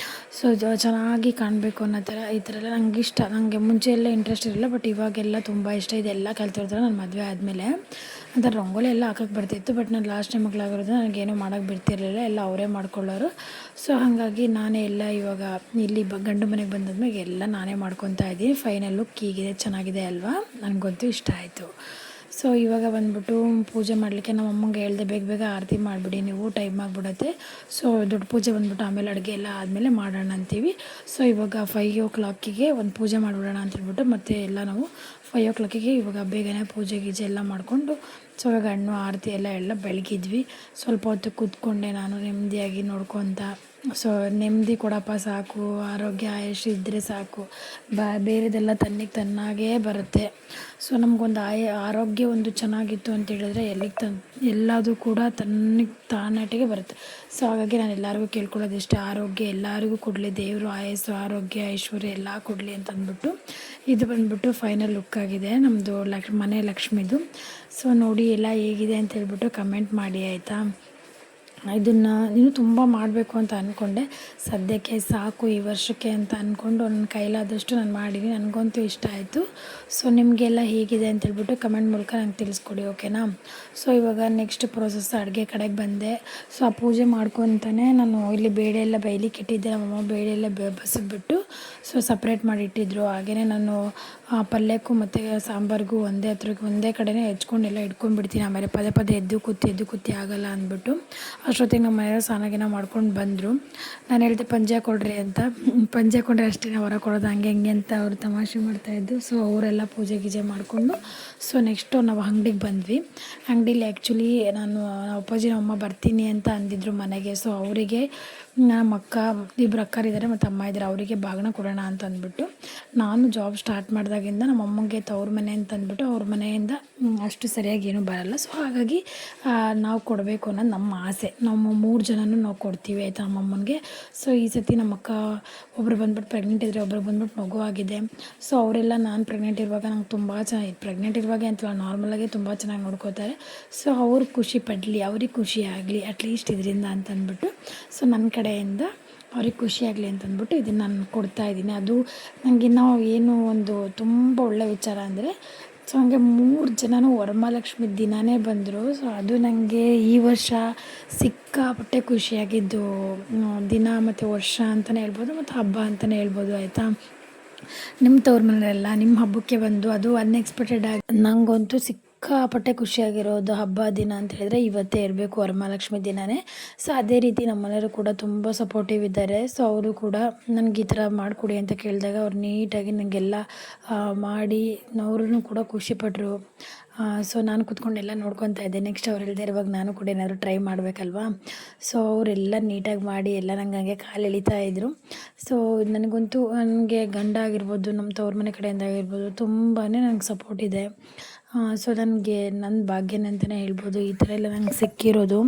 ಸೊ ಚೆನ್ನಾಗಿ ಕಾಣಬೇಕು ಅನ್ನೋ ಥರ ಈ ಥರ ಎಲ್ಲ ನನಗೆ ಇಷ್ಟ. ನನಗೆ ಮುಂಚೆ ಎಲ್ಲ ಇಂಟ್ರೆಸ್ಟ್ ಇರಲಿಲ್ಲ, ಬಟ್ ಇವಾಗೆಲ್ಲ ತುಂಬ ಇಷ್ಟ. ಇದೆಲ್ಲ ಕಲ್ತಿರ್ತಾರೆ ನಾನು ಮದುವೆ ಆದಮೇಲೆ. ಅಂತ ರಂಗೋಲಿ ಎಲ್ಲ ಹಾಕೋಕ್ಕೆ ಬರ್ತಿತ್ತು, ಬಟ್ ನಾನು ಲಾಸ್ಟ್ ಟೈಮ್ ಮಕ್ಕಳಾಗಿರೋದು ನನಗೇನು ಮಾಡೋಕ್ಕೆ ಬಿಡ್ತಿರ್ಲಿಲ್ಲ, ಎಲ್ಲ ಅವರೇ ಮಾಡ್ಕೊಳ್ಳೋರು. ಸೊ ಹಾಗಾಗಿ ನಾನೇ ಎಲ್ಲ ಇವಾಗ ಇಲ್ಲಿ ಗಂಡು ಮನೆಗೆ ಬಂದಾದ್ಮೇಲೆ ಎಲ್ಲ ನಾನೇ ಮಾಡ್ಕೊತಾ ಇದ್ದೀನಿ. ಫೈನಲ್ ಲುಕ್ ಹೀಗಿದೆ, ಚೆನ್ನಾಗಿದೆ ಅಲ್ವಾ, ನನಗಂತೂ ಇಷ್ಟ ಆಯಿತು. ಸೊ ಇವಾಗ ಬಂದ್ಬಿಟ್ಟು ಪೂಜೆ ಮಾಡಲಿಕ್ಕೆ ನಮ್ಮ ಅಮ್ಮಂಗೆ ಹೇಳ್ದೆ, ಬೇಗ ಆರತಿ ಮಾಡಿಬಿಡಿ ನೀವು, ಟೈಮ್ ಆಗಿಬಿಡುತ್ತೆ. ಸೊ ದೊಡ್ಡ ಪೂಜೆ ಬಂದ್ಬಿಟ್ಟು ಆಮೇಲೆ ಅಡುಗೆ ಎಲ್ಲ ಆದಮೇಲೆ ಮಾಡೋಣ ಅಂತೀವಿ. ಸೊ ಇವಾಗ 5 ಒಂದು ಪೂಜೆ ಮಾಡಿಬಿಡೋಣ ಅಂತ ಹೇಳ್ಬಿಟ್ಟು ಮತ್ತೆ ಎಲ್ಲ ನಾವು 5 ಇವಾಗ ಬೇಗನೆ ಪೂಜೆ ಗೀಜೆ ಎಲ್ಲ ಮಾಡಿಕೊಂಡು ಸೊ ಇವಾಗ ಹಣ್ಣು ಆರತಿ ಎಲ್ಲ ಬೆಳಗಿದ್ವಿ. ಸ್ವಲ್ಪ ಹೊತ್ತು ಕೂತ್ಕೊಂಡೆ ನಾನು ನೆಮ್ಮದಿಯಾಗಿ ನೋಡ್ಕೊತ. ಸೊ ನೆಮ್ಮದಿ ಕೊಡಪ್ಪ ಸಾಕು, ಆರೋಗ್ಯ ಆಯುಷ್ ಇದ್ದರೆ ಸಾಕು, ಬೇರೆದೆಲ್ಲ ತನ್ನಾಗೇ ಬರುತ್ತೆ. ಸೊ ನಮಗೊಂದು ಆರೋಗ್ಯ ಒಂದು ಚೆನ್ನಾಗಿತ್ತು ಅಂತ ಹೇಳಿದ್ರೆ ಎಲ್ಲದೂ ಕೂಡ ತಾನಾಟಿಗೆ ಬರುತ್ತೆ. ಸೊ ಹಾಗಾಗಿ ನಾನು ಎಲ್ಲರಿಗೂ ಕೇಳ್ಕೊಳ್ಳೋದು ಇಷ್ಟ, ಆರೋಗ್ಯ ಎಲ್ಲರಿಗೂ ಕೊಡಲಿ ದೇವರು, ಆಯಸ್ಸು ಆರೋಗ್ಯ ಐಶ್ವರ್ಯ ಎಲ್ಲ ಕೊಡಲಿ ಅಂತಂದ್ಬಿಟ್ಟು. ಇದು ಬಂದ್ಬಿಟ್ಟು ಫೈನಲ್ ಲುಕ್ ಆಗಿದೆ ನಮ್ಮದು ಮನೆ ಲಕ್ಷ್ಮಿದು. ಸೊ ನೋಡಿ ಎಲ್ಲ ಹೇಗಿದೆ ಅಂತ ಹೇಳ್ಬಿಟ್ಟು ಕಮೆಂಟ್ ಮಾಡಿ ಆಯಿತಾ. ಇದನ್ನು ನೀನು ತುಂಬ ಮಾಡಬೇಕು ಅಂತ ಅಂದ್ಕೊಂಡೆ. ಸದ್ಯಕ್ಕೆ ಸಾಕು ಈ ವರ್ಷಕ್ಕೆ ಅಂತ ಅಂದ್ಕೊಂಡು ನನ್ನ ಕೈಲಾದಷ್ಟು ನಾನು ಮಾಡೀನಿ. ನನಗಂತೂ ಇಷ್ಟ ಆಯಿತು. ಸೊ ನಿಮಗೆಲ್ಲ ಹೇಗಿದೆ ಅಂತೇಳ್ಬಿಟ್ಟು ಕಮೆಂಟ್ ಮೂಲಕ ನಂಗೆ ತಿಳಿಸ್ಕೊಡಿ, ಓಕೆನಾ. ಸೊ ಇವಾಗ ನೆಕ್ಸ್ಟ್ ಪ್ರೊಸೆಸ್ ಅಡುಗೆ ಕಡೆಗೆ ಬಂದೆ. ಸೊ ಆ ಪೂಜೆ ಮಾಡ್ಕೊತಾನೆ ನಾನು ಇಲ್ಲಿ ಬೇಳೆ ಎಲ್ಲ ಬೇಯಲಿಕ್ಕೆ ಇಟ್ಟಿದ್ದೆ. ನಮ್ಮಮ್ಮ ಬೇಳೆ ಎಲ್ಲ ಬಸಿದ್ಬಿಟ್ಟು ಸೊ ಸಪ್ರೇಟ್ ಮಾಡಿ ಇಟ್ಟಿದ್ರು. ಹಾಗೆಯೇ ನಾನು ಪಲ್ಯಕ್ಕೂ ಮತ್ತು ಸಾಂಬಾರಿಗೂ ಒಂದೇ ಕಡೆನೇ ಹೆಚ್ಕೊಂಡೆಲ್ಲ ಇಟ್ಕೊಂಡ್ಬಿಡ್ತೀನಿ. ಆಮೇಲೆ ಪದೇ ಪದೇ ಎದ್ದು ಕೂತಿ ಆಗೋಲ್ಲ ಅಂದ್ಬಿಟ್ಟು ಅಷ್ಟೊತ್ತಿಗೆ ನಮ್ಮ ಮನೆಯವ್ರು ಸ್ನಾನ ಮಾಡ್ಕೊಂಡು ಬಂದರು. ನಾನು ಹೇಳಿದೆ ಪಂಚೆ ಕೊಡ್ರಿ ಅಂತ. ಪಂಚೆ ಕೊಡ್ರಿ ಅಷ್ಟೇ ಹೊರ ಕೊಡೋದು ಹಂಗೆ ಹಿಂಗೆ ಅಂತ ಅವರು ತಮಾಷೆ ಮಾಡ್ತಾಯಿದ್ದು. ಸೊ ಅವರೆಲ್ಲ ಪೂಜೆ ಗೀಜೆ ಮಾಡಿಕೊಂಡು ಸೊ ನೆಕ್ಸ್ಟು ನಾವು ಅಂಗಡಿಗೆ ಬಂದ್ವಿ. ಅಂಗಡೀಲಿ ಆ್ಯಕ್ಚುಲಿ ನಾನು ಅಪ್ಪಾಜಿ ನಮ್ಮಮ್ಮ ಬರ್ತೀನಿ ಅಂತ ಅಂದಿದ್ರು ಮನೆಗೆ. ಸೊ ಅವರಿಗೆ ನಮ್ಮ ಅಕ್ಕ ಇಬ್ಬರು ಅಕ್ಕರಿದ್ದಾರೆ ಮತ್ತು ಅಮ್ಮ ಇದ್ದಾರೆ, ಅವರಿಗೆ ಬಾಗಿನ ಕೊಡೋಣ ಅಂತ ಅಂದ್ಬಿಟ್ಟು ನಾನು ಜಾಬ್ ಸ್ಟಾರ್ಟ್ ಮಾಡಿದಾಗಿಂದ ನಮ್ಮ ಅಮ್ಮಂಗೆ ತವ್ರ ಮನೆ ಅಂತ ಅಂದ್ಬಿಟ್ಟು ಅವ್ರ ಮನೆಯಿಂದ ಅಷ್ಟು ಸರಿಯಾಗಿ ಏನೂ ಬರಲ್ಲ. ಸೊ ಹಾಗಾಗಿ ನಾವು ಕೊಡಬೇಕು ಅನ್ನೋದು ನಮ್ಮ ಆಸೆ. ನಮ್ಮ 3 ಜನನೂ ನಾವು ಕೊಡ್ತೀವಿ ಆಯಿತಾ ನಮ್ಮಮ್ಮನಿಗೆ. ಸೊ ಈ ಸತಿ ನಮ್ಮ ಅಕ್ಕ ಒಬ್ಬರು ಬಂದ್ಬಿಟ್ಟು ಪ್ರೆಗ್ನೆಂಟ್ ಇದ್ದರೆ, ಒಬ್ಬರು ಬಂದ್ಬಿಟ್ಟು ಮಗು ಆಗಿದೆ. ಸೊ ಅವರೆಲ್ಲ ನಾನು ಪ್ರೆಗ್ನೆಂಟ್ ಇರುವಾಗ ನಂಗೆ ತುಂಬ ಚೆನ್ನಾಗಿ ಪ್ರೆಗ್ನೆಂಟ್ ಇರುವಾಗ ಅಂತಲ್ಲ ನಾರ್ಮಲಾಗಿ ತುಂಬ ಚೆನ್ನಾಗಿ ನೋಡ್ಕೋತಾರೆ. ಸೊ ಅವ್ರು ಖುಷಿ ಪಡಲಿ, ಅವ್ರಿಗೆ ಖುಷಿ ಆಗಲಿ ಅಟ್ಲೀಸ್ಟ್ ಇದರಿಂದ ಅಂತ ಅಂದ್ಬಿಟ್ಟು ಸೊ ನನ್ನ ಕಡೆಯಿಂದ ಅವ್ರಿಗೆ ಖುಷಿಯಾಗಲಿ ಅಂತಂದ್ಬಿಟ್ಟು ಇದನ್ನು ನಾನು ಕೊಡ್ತಾಯಿದ್ದೀನಿ. ಅದು ನನಗೆ ಏನು ಒಂದು ತುಂಬ ಒಳ್ಳೆಯ ವಿಚಾರ ಅಂದರೆ ಸೊ ಹಂಗೆ 3 ಜನನೂ ವರಮಹಾಲಕ್ಷ್ಮಿ ದಿನವೇ ಬಂದರು. ಸೊ ಅದು ನನಗೆ ಈ ವರ್ಷ ಸಿಕ್ಕಾಪಟ್ಟೆ ಖುಷಿಯಾಗಿದ್ದು ದಿನ ಮತ್ತು ವರ್ಷ ಅಂತಲೇ ಹೇಳ್ಬೋದು ಮತ್ತು ಹಬ್ಬ ಅಂತಲೇ ಹೇಳ್ಬೋದು ಆಯಿತಾ. ನಿಮ್ಮ ತವ್ರ ಮನೆಯಲ್ಲ ನಿಮ್ಮ ಹಬ್ಬಕ್ಕೆ ಬಂದು ಅದು ಅನ್ಎಕ್ಸ್ಪೆಕ್ಟೆಡ್ ಆಗಿ ನನಗಂತೂ ಸಿಕ್ಕಾಪಟ್ಟೆ ಖುಷಿಯಾಗಿರೋದು ಹಬ್ಬ ದಿನ ಅಂತ ಹೇಳಿದ್ರೆ ಇವತ್ತೇ ಇರಬೇಕು, ವರಮಹಾಲಕ್ಷ್ಮಿ ದಿನವೇ. ಸೊ ಅದೇ ರೀತಿ ನಮ್ಮ ಮನೆಯವರು ಕೂಡ ತುಂಬ ಸಪೋರ್ಟಿವ್ ಇದ್ದಾರೆ. ಸೊ ಅವರು ಕೂಡ ನನಗೆ ಈ ಥರ ಮಾಡಿಕೊಡಿ ಅಂತ ಕೇಳಿದಾಗ ಅವ್ರು ನೀಟಾಗಿ ನನಗೆಲ್ಲ ಮಾಡಿ ಅವ್ರೂ ಕೂಡ ಖುಷಿಪಟ್ಟರು. ಸೊ ನಾನು ಕೂತ್ಕೊಂಡು ಎಲ್ಲ ನೋಡ್ಕೊತಾ ಇದ್ದೆ. ನೆಕ್ಸ್ಟ್ ಅವ್ರು ಇಲ್ಲದೆ ಇರುವಾಗ ನಾನು ಕೂಡ ಏನಾದರೂ ಟ್ರೈ ಮಾಡಬೇಕಲ್ವಾ. ಸೊ ಅವರೆಲ್ಲ ನೀಟಾಗಿ ಮಾಡಿ ಎಲ್ಲ ನಂಗೆ ಹಂಗೆ ಕಾಲು ಎಳಿತಾ ಇದ್ದರು. ಸೊ ನನಗಂತೂ ನನಗೆ ಗಂಡ ಆಗಿರ್ಬೋದು ನಮ್ಮ ತವ್ರ ಮನೆ ಕಡೆಯಿಂದ ಆಗಿರ್ಬೋದು ತುಂಬಾ ನಂಗೆ ಸಪೋರ್ಟ್ ಇದೆ. ಸೊ ನನಗೆ ನನ್ನ ಭಾಗ್ಯನೇ ಅಂತಲೇ ಹೇಳ್ಬೋದು ಈ ಥರ ಎಲ್ಲ ನಂಗೆ ಸಿಕ್ಕಿರೋದು.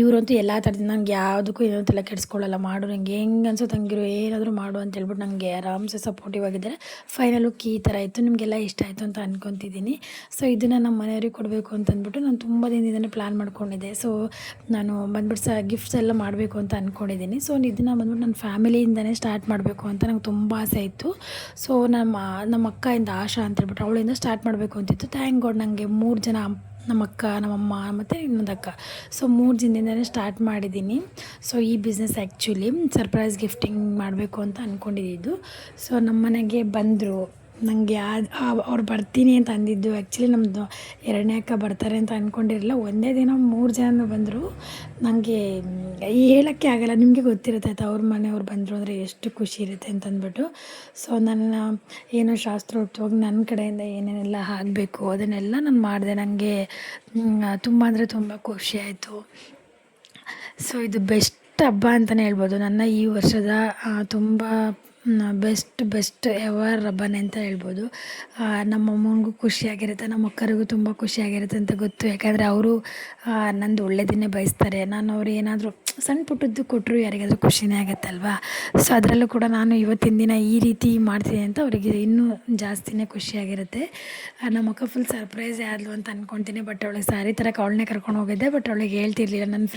ಇವರಂತೂ ಎಲ್ಲ ಥರದಿಂದ ನಂಗೆ ಯಾವುದಕ್ಕೂ ಏನೋ ತಲೆ ಕೆಡಿಸ್ಕೊಳ್ಳಲ್ಲ. ಮಾಡು ನನಗೆ ಹೆಂಗೆ ಅನ್ಸುತ್ತೆ ಹಂಗಿರು, ಏನಾದರೂ ಮಾಡು ಅಂತ ಹೇಳ್ಬಿಟ್ಟು ನನಗೆ ಆರಾಮ್ಸೆ ಸಪೋರ್ಟಿವ್ ಆಗಿದ್ದಾರೆ. ಫೈನಲ್ ಲುಕ್ ಈ ಥರ ಇತ್ತು. ನಿಮಗೆಲ್ಲ ಇಷ್ಟ ಆಯಿತು ಅಂತ ಅಂದ್ಕೊತಿದ್ದೀನಿ. ಸೊ ಇದನ್ನು ನಮ್ಮ ಮನೆಯವ್ರಿಗೆ ಕೊಡಬೇಕು ಅಂತಂದ್ಬಿಟ್ಟು ನಾನು ತುಂಬ ದಿನದಿಂದಲೇ ಪ್ಲ್ಯಾನ್ ಮಾಡ್ಕೊಂಡಿದ್ದೆ. ಸೊ ನಾನು ಬಂದ್ಬಿಟ್ಟು ಗಿಫ್ಟ್ಸ್ ಎಲ್ಲ ಮಾಡಬೇಕು ಅಂತ ಅಂದ್ಕೊಂಡಿದ್ದೀನಿ. ಸೊ ಇದನ್ನು ಬಂದ್ಬಿಟ್ಟು ನನ್ನ ಫ್ಯಾಮಿಲಿಯಿಂದನೇ ಸ್ಟಾರ್ಟ್ ಮಾಡಬೇಕು ಅಂತ ನಂಗೆ ತುಂಬ ಆಸೆ ಇತ್ತು. ಸೊ ನಮ್ಮ ಅಕ್ಕಯಿಂದ ಆಶಾ ಅಂತ ಹೇಳ್ಬಿಟ್ಟು ಅವಳಿಂದ ಸ್ಟಾರ್ಟ್ ಮಾಡಬೇಕು ಅಂತಿತ್ತು. ಥ್ಯಾಂಕ್ ಗಾಡ್ ನನಗೆ 3 ಜನ ನಮ್ಮ ಅಕ್ಕ, ನಮ್ಮಮ್ಮ ಮತ್ತು ಇನ್ನೊಂದು ಅಕ್ಕ, ಸೊ 3 ಜನದಿಂದಲೇ ಸ್ಟಾರ್ಟ್ ಮಾಡಿದ್ದೀನಿ. ಸೊ ಈ ಬಿಸ್ನೆಸ್ ಆ್ಯಕ್ಚುಲಿ ಸರ್ಪ್ರೈಸ್ ಗಿಫ್ಟಿಂಗ್ ಮಾಡಬೇಕು ಅಂತ ಅಂದ್ಕೊಂಡಿದ್ದು. ಸೊ ನಮ್ಮ ಮನೆಗೆ ಬಂದರು. ನನಗೆ ಅವ್ರು ಬರ್ತೀನಿ ಅಂತ ಅಂದಿದ್ದು ಆ್ಯಕ್ಚುಲಿ ನಮ್ಮದು 2ನೇ ಅಕ್ಕ ಬರ್ತಾರೆ ಅಂತ ಅಂದ್ಕೊಂಡಿರಲಿಲ್ಲ. ಒಂದೇ ದಿನ 3 ಜನನೂ ಬಂದರು. ನನಗೆ ಹೇಳೋಕ್ಕೆ ಆಗೋಲ್ಲ, ನಿಮಗೆ ಗೊತ್ತಿರುತ್ತೆ ಆಯ್ತಾ ಅವ್ರ ಮನೆಯವ್ರು ಬಂದರು ಅಂದರೆ ಎಷ್ಟು ಖುಷಿ ಇರುತ್ತೆ ಅಂತಂದ್ಬಿಟ್ಟು. ಸೊ ನನ್ನ ಏನೋ ಶಾಸ್ತ್ರೋಕ್ತವಾಗಿ ನನ್ನ ಕಡೆಯಿಂದ ಏನೇನೆಲ್ಲ ಆಗಬೇಕು ಅದನ್ನೆಲ್ಲ ನಾನು ಮಾಡಿದೆ. ನನಗೆ ತುಂಬ ಅಂದರೆ ತುಂಬ ಖುಷಿ ಆಯಿತು. ಸೊ ಇದು ಬೆಸ್ಟ್ ಹಬ್ಬ ಅಂತಲೇ ಹೇಳ್ಬೋದು. ನನ್ನ ಈ ವರ್ಷದ ತುಂಬ ಬೆಸ್ಟ್ ಎವರ್ ಹಬ್ಬನೇ ಅಂತ ಹೇಳ್ಬೋದು. ನಮ್ಮ ಅಮ್ಮನಿಗೂ ಖುಷಿಯಾಗಿರುತ್ತೆ, ನಮ್ಮ ಅಕ್ಕರಿಗೂ ತುಂಬ ಖುಷಿಯಾಗಿರುತ್ತೆ ಅಂತ ಗೊತ್ತು. ಯಾಕಂದರೆ ಅವರು ನಂದು ಒಳ್ಳೆಯದನ್ನೇ ಬಯಸ್ತಾರೆ. ನಾನು ಅವ್ರು ಏನಾದರೂ ಸಣ್ಣ ಪುಟ್ಟದ್ದು ಕೊಟ್ಟರು ಯಾರಿಗಾದರೂ ಖುಷಿನೇ ಆಗುತ್ತಲ್ವಾ. ಸೊ ಅದರಲ್ಲೂ ಕೂಡ ನಾನು ಇವತ್ತಿನ ದಿನ ಈ ರೀತಿ ಮಾಡ್ತೀನಿ ಅಂತ ಅವರಿಗೆ ಇನ್ನೂ ಜಾಸ್ತಿನೇ ಖುಷಿಯಾಗಿರುತ್ತೆ. ನಮ್ಮ ಅಕ್ಕ ಫುಲ್ ಸರ್ಪ್ರೈಸೇ ಆದಳು ಅಂತ ಅಂದ್ಕೊತೀನಿ. ಬಟ್ ಅವಳಿಗೆ ಸ್ಯಾರಿ ತರಕ್ಕೆ ಅವಳನ್ನೇ ಕರ್ಕೊಂಡು ಹೋಗಿದ್ದೆ. ಬಟ್ ಅವಳಿಗೆ ಹೇಳ್ತಿರ್ಲಿಲ್ಲ, ನನ್ನ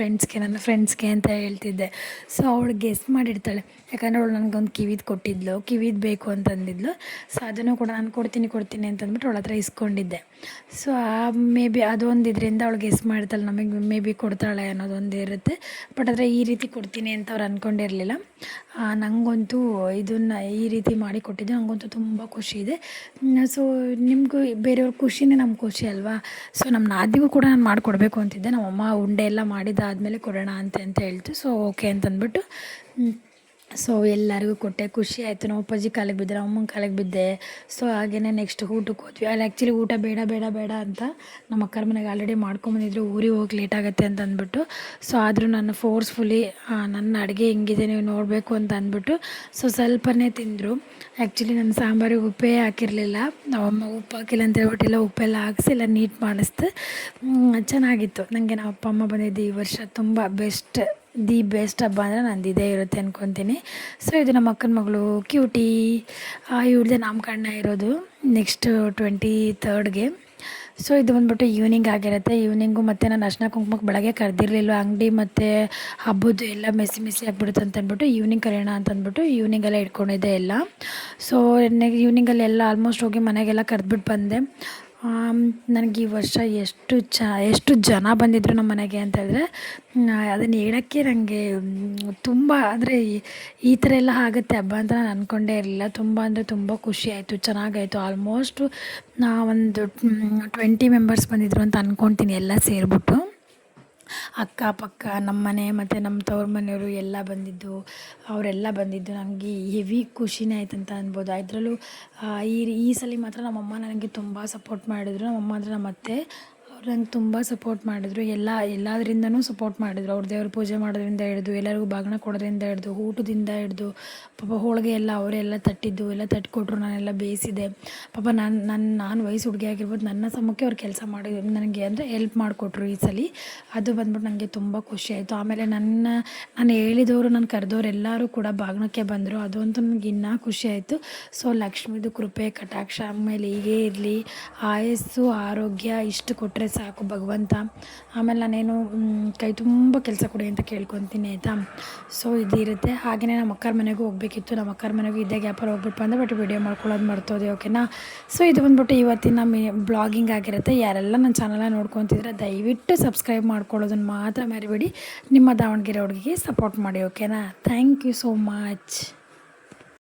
ಫ್ರೆಂಡ್ಸ್ಗೆ ಅಂತ ಹೇಳ್ತಿದ್ದೆ. ಸೊ ಅವಳು ಗೆಸ್ ಮಾಡಿರ್ತಾಳೆ. ಯಾಕಂದರೆ ಅವಳು ನನಗೊಂದು ಕಿವಿದು ಬೇಕು ಅಂತಂದಿದ್ಲು. ಸೊ ಅದನ್ನು ಕೂಡ ನಾನು ಕೊಡ್ತೀನಿ ಅಂತಂದ್ಬಿಟ್ಟು ಅವಳ ಹತ್ರ ಇಸ್ಕೊಂಡಿದ್ದೆ. ಸೊ ಮೇ ಬಿ ಅದೊಂದು ಇದರಿಂದ ಅವಳು ಗೆಸ್ ಮಾಡ್ತಾಳೆ, ನಮಗೆ ಮೇ ಬಿ ಕೊಡ್ತಾಳೆ ಅನ್ನೋದೊಂದು ಇರುತ್ತೆ. ಬಟ್ ಆದರೆ ಈ ರೀತಿ ಕೊಡ್ತೀನಿ ಅಂತ ಅವ್ರು ಅಂದ್ಕೊಂಡಿರಲಿಲ್ಲ. ನನಗಂತೂ ಇದನ್ನು ಈ ರೀತಿ ಮಾಡಿ ಕೊಟ್ಟಿದ್ದು ನನಗಂತೂ ತುಂಬ ಖುಷಿ ಇದೆ. ಸೊ ನಿಮಗೂ ಬೇರೆಯವ್ರ ಖುಷಿನೇ ನಮ್ಮ ಖುಷಿ ಅಲ್ವಾ. ಸೊ ನಮ್ಮ ನಾದಿಗೂ ಕೂಡ ನಾನು ಮಾಡಿಕೊಡ್ಬೇಕು ಅಂತಿದ್ದೆ. ನಮ್ಮಮ್ಮ ಉಂಡೆ ಎಲ್ಲ ಮಾಡಿದ್ದಾದಮೇಲೆ ಕೊಡೋಣ ಅಂತ ಹೇಳ್ತು. ಸೊ ಓಕೆ ಅಂತಂದ್ಬಿಟ್ಟು ಸೊ ಎಲ್ಲರಿಗೂ ಕೊಟ್ಟೆ. ಖುಷಿ ಆಯಿತು. ನಮ್ಮ ಅಪ್ಪಾಜಿ ಕಾಲಿಗೆ ಬಿದ್ದೆ, ನಮ್ಮ ಅಮ್ಮನ ಕಾಲಿಗೆ ಬಿದ್ದೆ. ಸೊ ಹಾಗೆಯೇ ನೆಕ್ಸ್ಟ್ ಊಟಕ್ಕೆ ಹೋದ್ವಿ. ಅಲ್ಲಿ ಆ್ಯಕ್ಚುಲಿ ಊಟ ಬೇಡ ಅಂತ ನಮ್ಮ ಅಕ್ಕರ ಮನೆಗೆ ಆಲ್ರೆಡಿ ಮಾಡ್ಕೊಂಬಂದಿದ್ರು, ಊರಿಗೆ ಹೋಗಿ ಲೇಟ್ ಆಗುತ್ತೆ ಅಂತ ಅಂದ್ಬಿಟ್ಟು. ಸೊ ಆದರೂ ನಾನು ಫೋರ್ಸ್ಫುಲಿ ನನ್ನ ಅಡುಗೆ ಹೆಂಗಿದೆ ನೀವು ನೋಡಬೇಕು ಅಂತ ಅಂದ್ಬಿಟ್ಟು ಸೊ ಸ್ವಲ್ಪನೇ ತಿಂದರು. ಆ್ಯಕ್ಚುಲಿ ನನ್ನ ಸಾಂಬಾರಿಗೆ ಉಪ್ಪೇ ಹಾಕಿರಲಿಲ್ಲ. ನಮ್ಮಮ್ಮ ಉಪ್ಪು ಹಾಕಿಲ್ಲ ಅಂತ ಹೇಳ್ಬಿಟ್ಟು ಎಲ್ಲ ಉಪ್ಪೆಲ್ಲ ಹಾಕಿಸಿ ಎಲ್ಲ ನೀಟ್ ಮಾಡಿಸ್ತು. ಚೆನ್ನಾಗಿತ್ತು. ನನಗೆ ನಮ್ಮ ಅಪ್ಪ ಅಮ್ಮ ಬಂದಿದ್ದು ಈ ವರ್ಷ ತುಂಬ ಬೆಸ್ಟ್ ಹಬ್ಬ ಅಂದರೆ ನಂದು ಇದೇ ಇರುತ್ತೆ ಅಂದ್ಕೊತೀನಿ. ಸೊ ಇದು ನಮ್ಮ ಅಕ್ಕನ ಮಗಳು ಕ್ಯೂಟಿ. ಇವ್ರದ್ದೇ ನಾಮಕರಣ ಇರೋದು ನೆಕ್ಸ್ಟ್ 23rd. ಸೊ ಇದು ಬಂದ್ಬಿಟ್ಟು ಈವ್ನಿಂಗ್ ಆಗಿರುತ್ತೆ. ಈವ್ನಿಂಗು ಮತ್ತು ನಾನು ಅರ್ಶಿನ ಕುಂಕುಮಕ್ಕೆ ಬೆಳಗ್ಗೆ ಕರೆದಿರಲಿಲ್ಲ, ಅಂಗಡಿ ಮತ್ತು ಹಬ್ಬದ್ದು ಎಲ್ಲ ಮೆಸ್ಸಿ ಮೆಸ್ಸಿ ಆಗಿಬಿಡುತ್ತೆ ಅಂತ ಅಂದ್ಬಿಟ್ಟು ಈವ್ನಿಂಗ್ ಕರೆಯೋಣ ಅಂತಂದ್ಬಿಟ್ಟು ಈವ್ನಿಂಗೆಲ್ಲ ಇಟ್ಕೊಂಡಿದ್ದೆ ಎಲ್ಲ. ಸೊ ಈವ್ನಿಂಗಲ್ಲಿ ಎಲ್ಲ ಆಲ್ಮೋಸ್ಟ್ ಹೋಗಿ ಮನೆಗೆಲ್ಲ ಕರೆದ್ಬಿಟ್ಟು ಬಂದೆ. ನನಗೆ ಈ ವರ್ಷ ಎಷ್ಟು ಜನ ಬಂದಿದ್ದರು ನಮ್ಮ ಮನೆಗೆ ಅಂತ ಹೇಳಿದ್ರೆ ಅದನ್ನು ಹೇಳೋಕ್ಕೆ ನನಗೆ ತುಂಬ ಅಂದರೆ ಈ ಥರ ಎಲ್ಲ ಆಗುತ್ತೆ ಹಬ್ಬ ಅಂತ ನಾನು ಅಂದ್ಕೊಂಡೇ ಇರಲಿಲ್ಲ. ತುಂಬ ಅಂದರೆ ತುಂಬ ಖುಷಿ ಆಯಿತು, ಚೆನ್ನಾಗಾಯಿತು. ಆಲ್ಮೋಸ್ಟು ಒಂದು 20 ಮೆಂಬರ್ಸ್ ಬಂದಿದ್ದರು ಅಂತ ಅಂದ್ಕೊಳ್ತೀನಿ ಎಲ್ಲ ಸೇರಿಬಿಟ್ಟು. ಅಕ್ಕಪಕ್ಕ ನಮ್ಮ ಮನೆ ಮತ್ತು ನಮ್ಮ ತವ್ರ ಮನೆಯವರು ಎಲ್ಲ ಬಂದಿದ್ದು, ಅವರೆಲ್ಲ ಬಂದಿದ್ದು ನನಗೆ ಹೆವಿ ಖುಷಿನೇ ಆಯ್ತು ಅಂತ ಅನ್ಬೋದು. ಅದರಲ್ಲೂ ಈ ಸಲ ಮಾತ್ರ ನಮ್ಮಮ್ಮ ನನಗೆ ತುಂಬ ಸಪೋರ್ಟ್ ಮಾಡಿದರು. ನಮ್ಮಮ್ಮ ಅಂದರೆ ನಮ್ಮ ಅತ್ತೆ, ಅವ್ರು ನಂಗೆ ತುಂಬ ಸಪೋರ್ಟ್ ಮಾಡಿದರು. ಎಲ್ಲದರಿಂದನೂ ಸಪೋರ್ಟ್ ಮಾಡಿದರು. ಅವ್ರು ದೇವ್ರ ಪೂಜೆ ಮಾಡೋದ್ರಿಂದ ಹಿಡಿದು, ಎಲ್ಲರಿಗೂ ಬಾಗಿನ ಕೊಡೋದ್ರಿಂದ ಹಿಡಿದು, ಊಟದಿಂದ ಹಿಡಿದು, ಪಾಪ ಹೋಳಿಗೆ ಎಲ್ಲ ಅವರೇ ಎಲ್ಲ ತಟ್ಟಿದ್ದು ಎಲ್ಲ ತಟ್ಟಿಕೊಟ್ರು, ನಾನೆಲ್ಲ ಬೇಯಿಸಿದೆ. ಪಾಪ ನಾನು ವಯಸ್ಸು ಹುಡುಗಿ ಆಗಿರ್ಬೋದು, ನನ್ನ ಸಮಕ್ಕೆ ಅವ್ರು ಕೆಲಸ ಮಾಡಿ ನನಗೆ ಅಂದರೆ ಹೆಲ್ಪ್ ಮಾಡಿಕೊಟ್ರು ಈ ಸಲ. ಅದು ಬಂದ್ಬಿಟ್ಟು ನನಗೆ ತುಂಬ ಖುಷಿ ಆಯಿತು. ಆಮೇಲೆ ನಾನು ಹೇಳಿದವರು, ನಾನು ಕರೆದವ್ರು ಎಲ್ಲರೂ ಕೂಡ ಬಾಗಿನಕ್ಕೆ ಬಂದರು. ಅದು ಅಂತೂ ನನಗೆ ಇನ್ನೂ ಖುಷಿ ಆಯಿತು. ಸೊ ಲಕ್ಷ್ಮೀದು ಕೃಪೆ ಕಟಾಕ್ಷ ಆಮೇಲೆ ಹೀಗೇ ಇರಲಿ, ಆಯಸ್ಸು ಆರೋಗ್ಯ ಇಷ್ಟು ಕೊಟ್ಟರೆ ಸಾಕು ಭಗವಂತ. ಆಮೇಲೆ ನಾನೇನು ಕೈ ತುಂಬ ಕೆಲಸ ಕೊಡಿ ಅಂತ ಕೇಳ್ಕೊತೀನಿ ಆಯಿತಾ. ಸೊ ಇದಿರುತ್ತೆ. ಹಾಗೆಯೇ ನಮ್ಮ ಅಕ್ಕರ ಮನೆಗೂ ಹೋಗಬೇಕಿತ್ತು. ನಮ್ಮ ಅಕ್ಕರ ಮನೆಗೂ ಇದ್ದೇ ಗ್ಯಾಪಲ್ಲಿ ಹೋಗ್ಬಿಟ್ಟು ಬಂದೆ, ಬಟ್ ವಿಡಿಯೋ ಮಾಡ್ಕೊಳ್ಳೋದು ಮರ್ತೋದೆ, ಓಕೆನಾ. ಸೊ ಇದು ಬಂದ್ಬಿಟ್ಟು ಇವತ್ತಿನ ಬ್ಲಾಗಿಂಗ್ ಆಗಿರುತ್ತೆ. ಯಾರೆಲ್ಲ ನನ್ನ ಚಾನಲ್ನ ನೋಡ್ಕೊತಿದ್ರೆ ದಯವಿಟ್ಟು ಸಬ್ಸ್ಕ್ರೈಬ್ ಮಾಡ್ಕೊಳ್ಳೋದನ್ನು ಮಾತ್ರ ಮರಿಬೇಡಿ. ನಿಮ್ಮ ದಾವಣಗೆರೆ ಹುಡುಗಿಗೆ ಸಪೋರ್ಟ್ ಮಾಡಿ, ಓಕೆನಾ. Thank you so much.